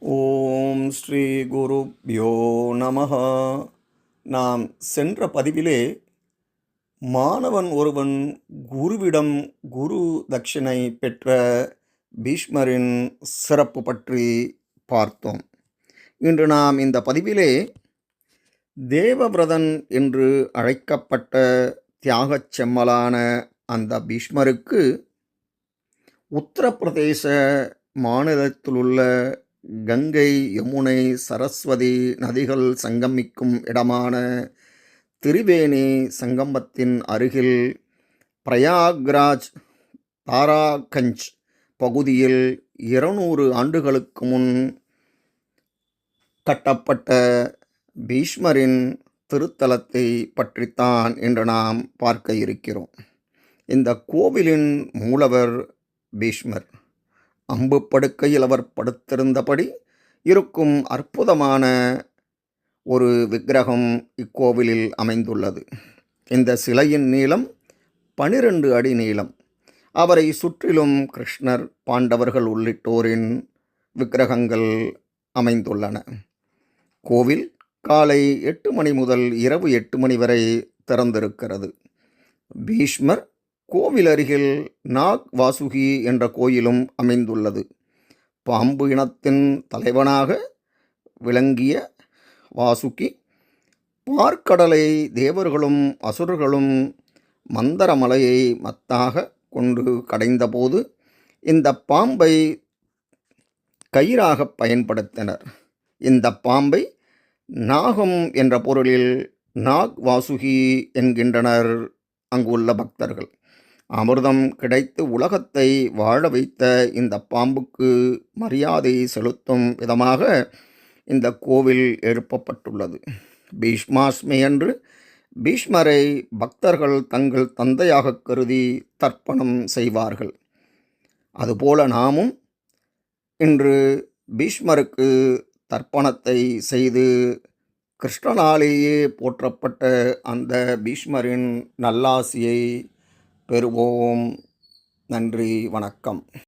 ஓம் ஸ்ரீ குருப்யோ நமஹ. நாம் சென்ற பதிவிலே மாணவன் ஒருவன் குருவிடம் குரு தட்சிணை பெற்ற பீஷ்மரின் சிறப்பு பற்றி பார்த்தோம். இன்று நாம் இந்த பதிவிலே தேவவிரதன் என்று அழைக்கப்பட்ட தியாகச் செம்மலான அந்த பீஷ்மருக்கு உத்தரப்பிரதேச மாநிலத்திலுள்ள கங்கை, யமுனை, சரஸ்வதி நதிகள் சங்கமிக்கும் இடமான திரிவேணி சங்கமத்தின் அருகில் பிரயாக்ராஜ் தாராகஞ்ச் பகுதியில் 200 ஆண்டுகளுக்கு முன் கட்டப்பட்ட பீஷ்மரின் திருத்தலத்தை பற்றித்தான் இன்று நாம் பார்க்க இருக்கிறோம். இந்த கோவிலின் மூலவர் பீஷ்மர். அம்பு படுக்கையில் அவர் படுத்திருந்தபடி இருக்கும் அற்புதமான ஒரு விக்கிரகம் இக்கோவிலில் அமைந்துள்ளது. இந்த சிலையின் நீளம் 12 அடி நீளம். அவரை சுற்றிலும் கிருஷ்ணர், பாண்டவர்கள் உள்ளிட்டோரின் விக்கிரகங்கள் அமைந்துள்ளன. கோவில் காலை 8 மணி முதல் இரவு 8 மணி வரை திறந்திருக்கிறது. பீஷ்மர் கோவில் அருகில் நாக் வாசுகி என்ற கோயிலும் அமைந்துள்ளது. பாம்பு இனத்தின் தலைவனாக விளங்கிய வாசுகி பார்க்கடலை தேவர்களும் அசுரர்களும் மந்தரமலையை மத்தாக கொண்டு கடைந்தபோது இந்த பாம்பை கயிறாக பயன்படுத்தினர். இந்த பாம்பை நாகம் என்ற பொருளில் நாக் வாசுகி என்கின்றனர் அங்குள்ள பக்தர்கள். அமிர்தம் கிடைத்து உலகத்தை வாழ வைத்த இந்த பாம்புக்கு மரியாதை செலுத்தும் விதமாக இந்த கோவில் எழுப்பப்பட்டுள்ளது. பீஷ்மாஷ்டமி அன்று பீஷ்மரை பக்தர்கள் தங்கள் தந்தையாக கருதி தர்ப்பணம் செய்வார்கள். அதுபோல நாமும் இன்று பீஷ்மருக்கு தர்ப்பணத்தை செய்து கிருஷ்ணனாலேயே போற்றப்பட்ட அந்த பீஷ்மரின் நல்லாசியை பெறுவோம். நன்றி, வணக்கம்.